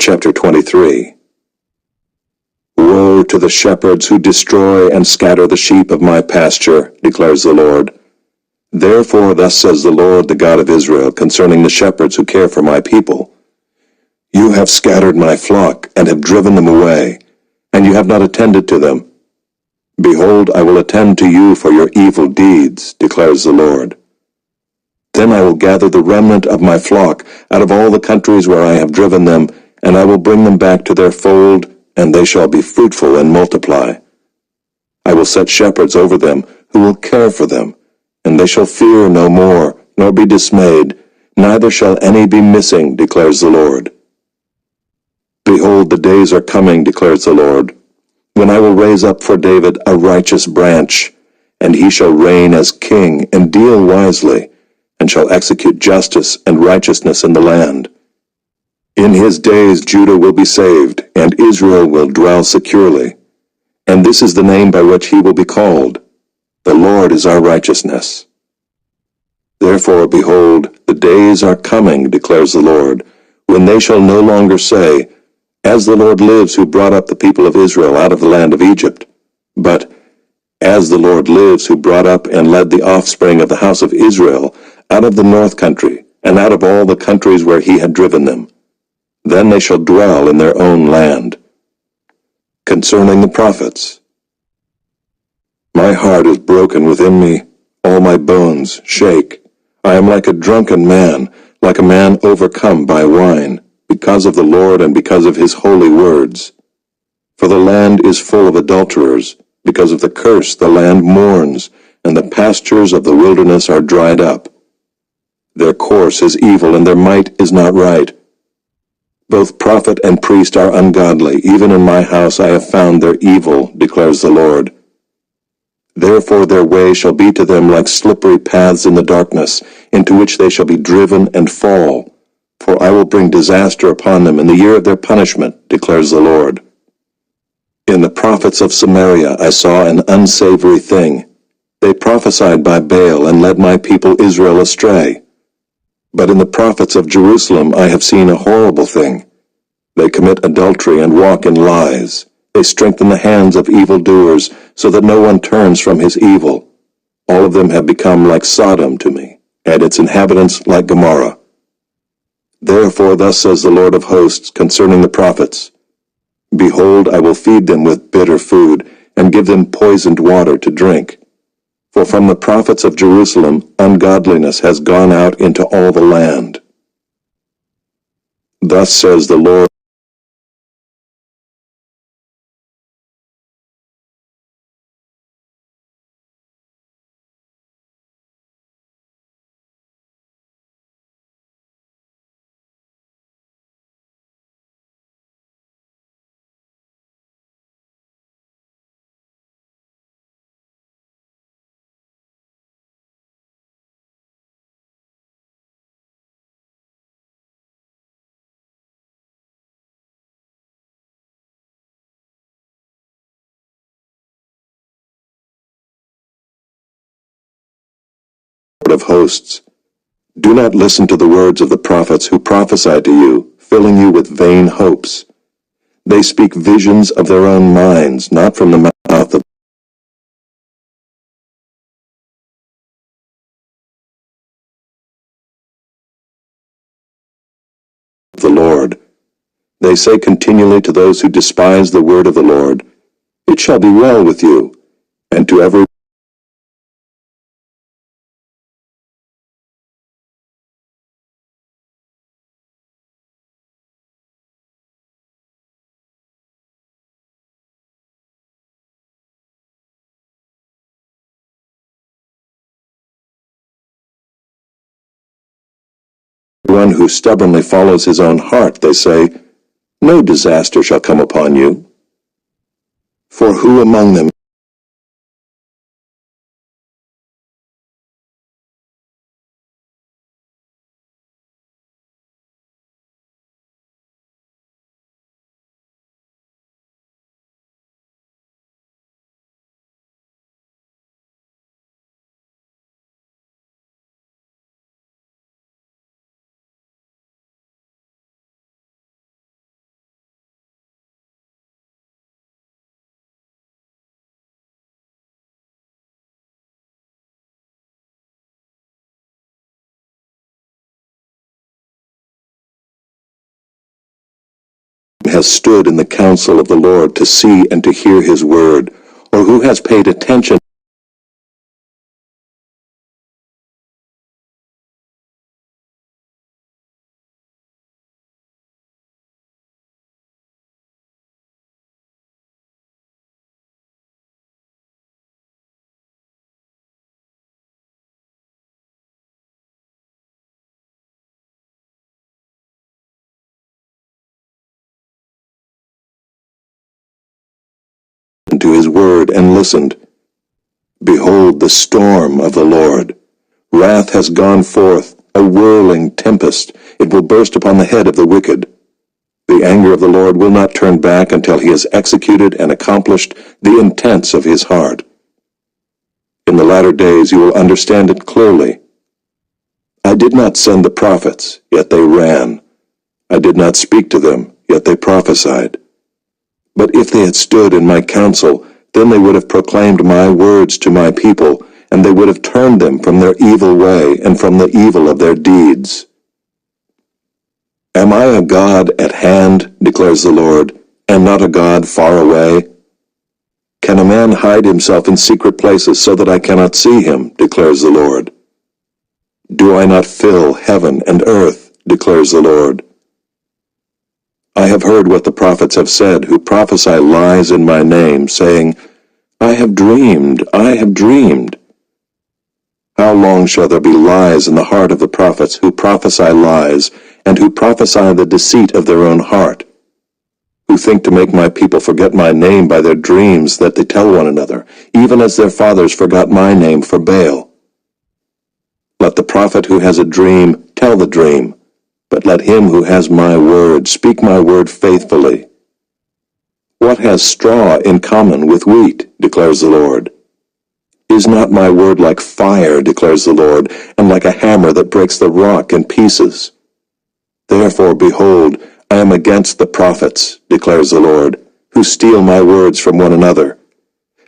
Chapter 23. Woe to the shepherds who destroy and scatter the sheep of my pasture, declares the Lord. Therefore thus says the Lord, the God of Israel, concerning the shepherds who care for my people. You have scattered my flock, and have driven them away, and you have not attended to them. Behold, I will attend to you for your evil deeds, declares the Lord. Then I will gather the remnant of my flock out of all the countries where I have driven them, and I will bring them back to their fold, and they shall be fruitful and multiply. I will set shepherds over them, who will care for them, and they shall fear no more, nor be dismayed, neither shall any be missing, declares the Lord. Behold, the days are coming, declares the Lord, when I will raise up for David a righteous branch, and he shall reign as king, and deal wisely, and shall execute justice and righteousness in the land. In his days Judah will be saved, and Israel will dwell securely. And this is the name by which he will be called: The Lord is our righteousness. Therefore, behold, the days are coming, declares the Lord, when they shall no longer say, As the Lord lives, who brought up the people of Israel out of the land of Egypt, but As the Lord lives, who brought up and led the offspring of the house of Israel out of the north country, and out of all the countries where he had driven them. Then they shall dwell in their own land. Concerning the prophets, my heart is broken within me, all my bones shake. I am like a drunken man, like a man overcome by wine, because of the Lord and because of his holy words. For the land is full of adulterers, because of the curse the land mourns, and the pastures of the wilderness are dried up. Their course is evil, and their might is not right. Both prophet and priest are ungodly. Even in my house I have found their evil, declares the Lord. Therefore their way shall be to them like slippery paths in the darkness, into which they shall be driven and fall. For I will bring disaster upon them in the year of their punishment, declares the Lord. In the prophets of Samaria I saw an unsavory thing. They prophesied by Baal and led my people Israel astray. But in the prophets of Jerusalem I have seen a horrible thing. They commit adultery and walk in lies. They strengthen the hands of evildoers, so that no one turns from his evil. All of them have become like Sodom to me, and its inhabitants like Gomorrah. Therefore thus says the Lord of hosts concerning the prophets, Behold, I will feed them with bitter food, and give them poisoned water to drink. For from the prophets of Jerusalem ungodliness has gone out into all the land. Thus says the Lord of hosts, do not listen to the words of the prophets who prophesy to you, filling you with vain hopes. They speak visions of their own minds, not from the mouth of the Lord. They say continually to those who despise the word of the Lord, It shall be well with you, and to every one who stubbornly follows his own heart, they say, No disaster shall come upon you. For who among them has stood in the counsel of the Lord to see and to hear his word, or who has paid attention to his word and listened? Behold, the storm of the Lord. Wrath has gone forth, a whirling tempest. It will burst upon the head of the wicked. The anger of the Lord will not turn back until he has executed and accomplished the intents of his heart. In the latter days you will understand it clearly. I did not send the prophets, yet they ran. I did not speak to them, yet they prophesied. But if they had stood in my counsel, then they would have proclaimed my words to my people, and they would have turned them from their evil way and from the evil of their deeds. Am I a God at hand, declares the Lord, and not a God far away? Can a man hide himself in secret places so that I cannot see him, declares the Lord? Do I not fill heaven and earth, declares the Lord? I have heard what the prophets have said, who prophesy lies in my name, saying, I have dreamed, I have dreamed. How long shall there be lies in the heart of the prophets, who prophesy lies, and who prophesy the deceit of their own heart, who think to make my people forget my name by their dreams that they tell one another, even as their fathers forgot my name for Baal? Let the prophet who has a dream tell the dream, but let him who has my word speak my word faithfully. What has straw in common with wheat, declares the Lord? Is not my word like fire, declares the Lord, and like a hammer that breaks the rock in pieces? Therefore, behold, I am against the prophets, declares the Lord, who steal my words from one another.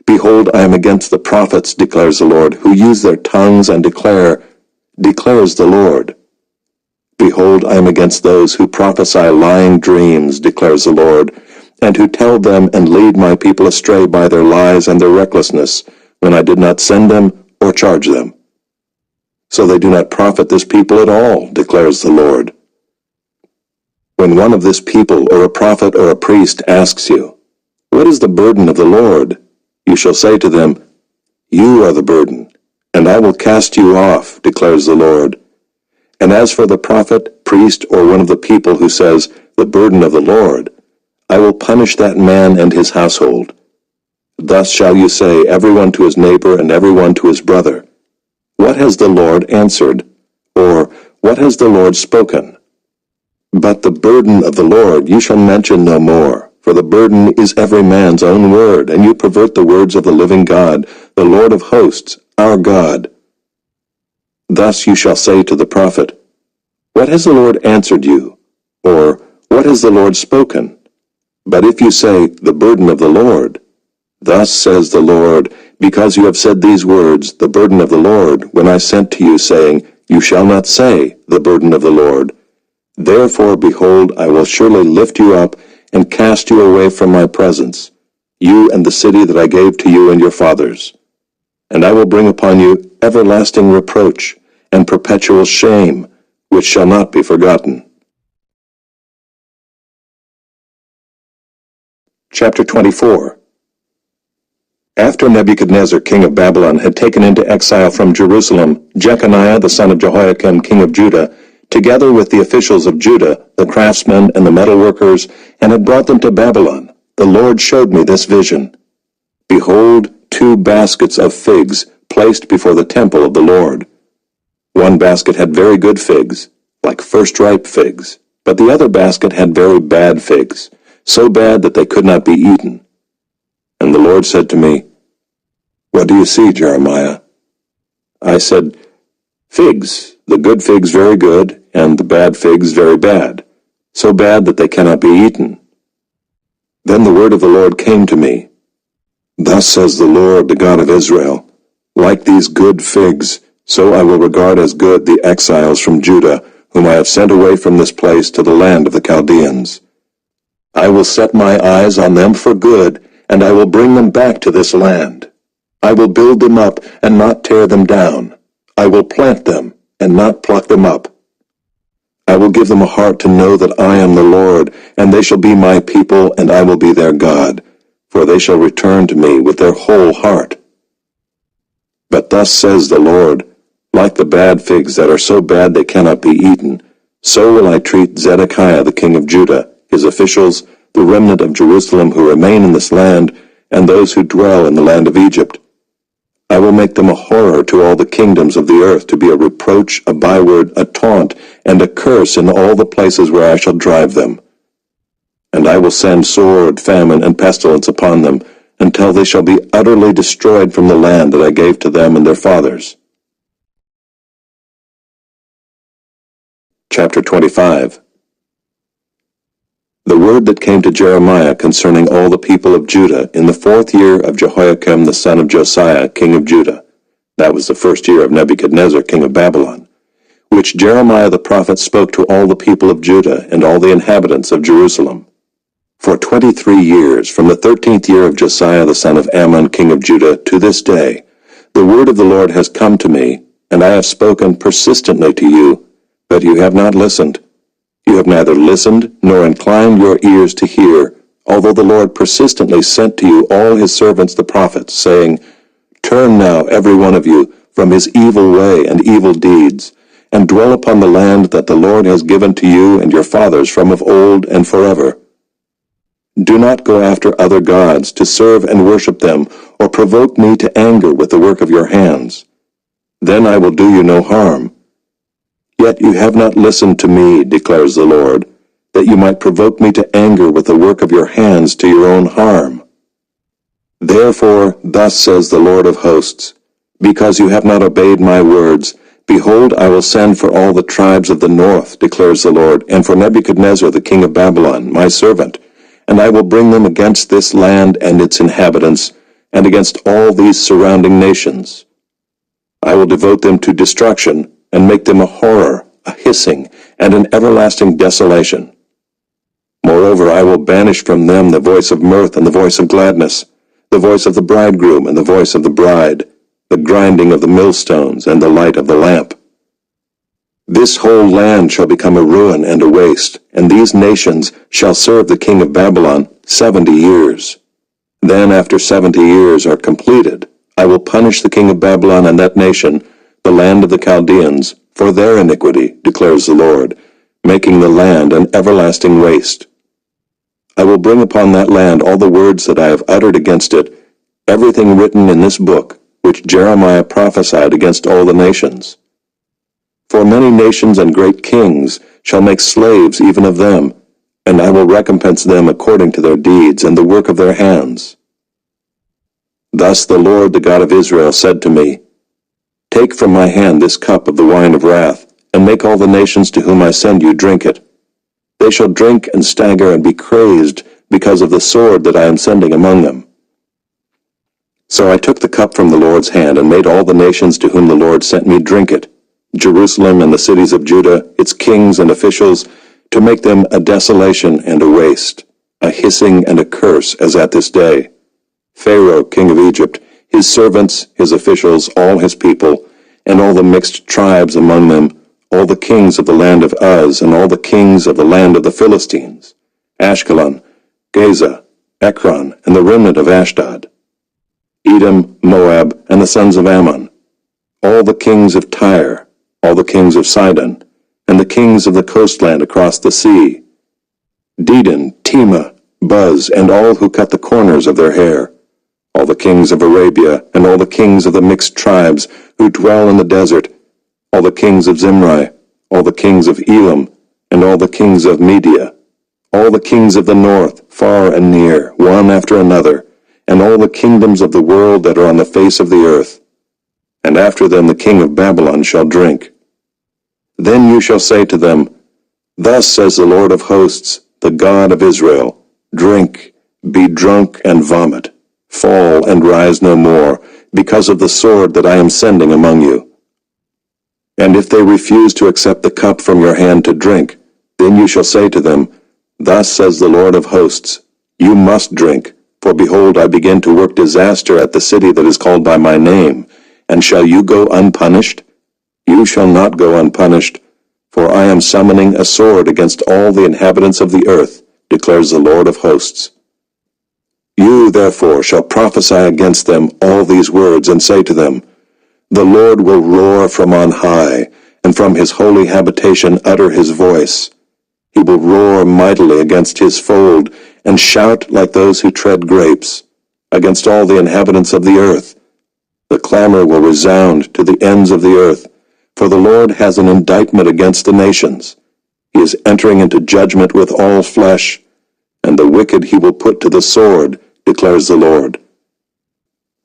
Behold, I am against the prophets, declares the Lord, who use their tongues and declares the Lord. Behold, I am against those who prophesy lying dreams, declares the Lord, and who tell them and lead my people astray by their lies and their recklessness, when I did not send them or charge them. So they do not profit this people at all, declares the Lord. When one of this people or a prophet or a priest asks you, What is the burden of the Lord? You shall say to them, You are the burden, and I will cast you off, declares the Lord. And as for the prophet, priest, or one of the people who says, The burden of the Lord, I will punish that man and his household. Thus shall you say, everyone to his neighbor and everyone to his brother, What has the Lord answered? Or, What has the Lord spoken? But the burden of the Lord you shall mention no more, for the burden is every man's own word, and you pervert the words of the living God, the Lord of hosts, our God. Thus you shall say to the prophet, What has the Lord answered you? Or, What has the Lord spoken? But if you say, The burden of the Lord, Thus says the Lord, because you have said these words, the burden of the Lord, when I sent to you, saying, You shall not say, the burden of the Lord. Therefore, behold, I will surely lift you up and cast you away from my presence, you and the city that I gave to you and your fathers. And I will bring upon you everlasting reproach and perpetual shame, which shall not be forgotten. Chapter 24. After Nebuchadnezzar, king of Babylon, had taken into exile from Jerusalem Jeconiah the son of Jehoiakim, king of Judah, together with the officials of Judah, the craftsmen and the metalworkers, and had brought them to Babylon, the Lord showed me this vision. Behold, 2 baskets of figs placed before the temple of the Lord. One basket had very good figs, like first-ripe figs, but the other basket had very bad figs, so bad that they could not be eaten. And the Lord said to me, What do you see, Jeremiah? I said, Figs, the good figs very good, and the bad figs very bad, so bad that they cannot be eaten. Then the word of the Lord came to me. Thus says the Lord, the God of Israel, Like these good figs, so I will regard as good the exiles from Judah, whom I have sent away from this place to the land of the Chaldeans. I will set my eyes on them for good, and I will bring them back to this land. I will build them up and not tear them down. I will plant them and not pluck them up. I will give them a heart to know that I am the Lord, and they shall be my people, and I will be their God, for they shall return to me with their whole heart. But thus says the Lord, like the bad figs that are so bad they cannot be eaten, so will I treat Zedekiah the king of Judah, his officials, the remnant of Jerusalem who remain in this land, and those who dwell in the land of Egypt. I will make them a horror to all the kingdoms of the earth, to be a reproach, a byword, a taunt, and a curse in all the places where I shall drive them. And I will send sword, famine, and pestilence upon them, until they shall be utterly destroyed from the land that I gave to them and their fathers. Chapter 25. The word that came to Jeremiah concerning all the people of Judah in the 4th year of Jehoiakim the son of Josiah, king of Judah, that was the 1st year of Nebuchadnezzar, king of Babylon, which Jeremiah the prophet spoke to all the people of Judah and all the inhabitants of Jerusalem. For 23 years, from the 13th year of Josiah the son of Ammon, king of Judah, to this day, the word of the Lord has come to me, and I have spoken persistently to you, but you have not listened. You have neither listened nor inclined your ears to hear, although the Lord persistently sent to you all his servants the prophets, saying, Turn now, every one of you, from his evil way and evil deeds, and dwell upon the land that the Lord has given to you and your fathers from of old and forever. Do not go after other gods to serve and worship them, or provoke me to anger with the work of your hands. Then I will do you no harm. Yet you have not listened to me, declares the Lord, that you might provoke me to anger with the work of your hands to your own harm. Therefore, thus says the Lord of hosts, because you have not obeyed my words, behold, I will send for all the tribes of the north, declares the Lord, and for Nebuchadnezzar the king of Babylon, my servant, and I will bring them against this land and its inhabitants, and against all these surrounding nations. I will devote them to destruction, and make them a horror, a hissing, and an everlasting desolation. Moreover, I will banish from them the voice of mirth and the voice of gladness, the voice of the bridegroom and the voice of the bride, the grinding of the millstones and the light of the lamp. This whole land shall become a ruin and a waste, and these nations shall serve the king of Babylon 70 years. Then, after 70 years are completed, I will punish the king of Babylon and that nation, the land of the Chaldeans, for their iniquity, declares the Lord, making the land an everlasting waste. I will bring upon that land all the words that I have uttered against it, everything written in this book, which Jeremiah prophesied against all the nations. For many nations and great kings shall make slaves even of them, and I will recompense them according to their deeds and the work of their hands. Thus the Lord, the God of Israel, said to me, Take from my hand this cup of the wine of wrath, and make all the nations to whom I send you drink it. They shall drink and stagger and be crazed because of the sword that I am sending among them. So I took the cup from the Lord's hand and made all the nations to whom the Lord sent me drink it, Jerusalem and the cities of Judah, its kings and officials, to make them a desolation and a waste, a hissing and a curse as at this day. Pharaoh, king of Egypt, his servants, his officials, all his people, and all the mixed tribes among them, all the kings of the land of Uz, and all the kings of the land of the Philistines, Ashkelon, Gaza, Ekron, and the remnant of Ashdod, Edom, Moab, and the sons of Ammon, all the kings of Tyre, all the kings of Sidon, and the kings of the coastland across the sea, Dedan, Tema, Buz, and all who cut the corners of their hair, all the kings of Arabia, and all the kings of the mixed tribes who dwell in the desert, all the kings of Zimri, all the kings of Elam, and all the kings of Media, all the kings of the north, far and near, one after another, and all the kingdoms of the world that are on the face of the earth. And after them the king of Babylon shall drink. Then you shall say to them, Thus says the Lord of hosts, the God of Israel, Drink, be drunk and vomit, fall and rise no more, because of the sword that I am sending among you. And if they refuse to accept the cup from your hand to drink, then you shall say to them, Thus says the Lord of hosts, you must drink, for behold, I begin to work disaster at the city that is called by my name. And shall you go unpunished? You shall not go unpunished, for I am summoning a sword against all the inhabitants of the earth, declares the Lord of hosts. You, therefore, shall prophesy against them all these words, and say to them, the Lord will roar from on high, and from his holy habitation utter his voice. He will roar mightily against his fold, and shout like those who tread grapes, against all the inhabitants of the earth. The clamor will resound to the ends of the earth, for the Lord has an indictment against the nations. He is entering into judgment with all flesh, and the wicked he will put to the sword, declares the Lord.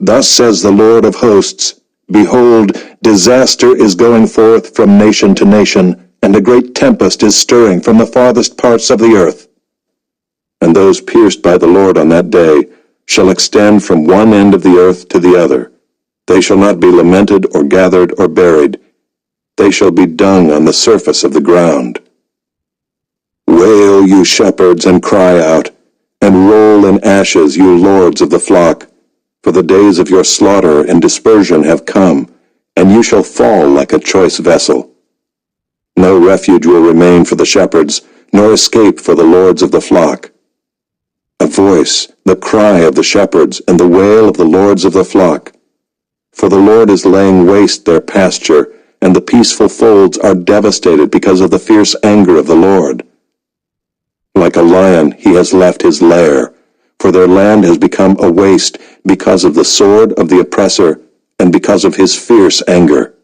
Thus says the Lord of hosts, behold, disaster is going forth from nation to nation, and a great tempest is stirring from the farthest parts of the earth. And those pierced by the Lord on that day shall extend from one end of the earth to the other. They shall not be lamented or gathered or buried. They shall be dung on the surface of the ground. Wail, you shepherds, and cry out, and roll in ashes, you lords of the flock, for the days of your slaughter and dispersion have come, and you shall fall like a choice vessel. No refuge will remain for the shepherds, nor escape for the lords of the flock. A voice, the cry of the shepherds, and the wail of the lords of the flock. For the Lord is laying waste their pasture, and the peaceful folds are devastated because of the fierce anger of the Lord. Like a lion he has left his lair, for their land has become a waste because of the sword of the oppressor and because of his fierce anger.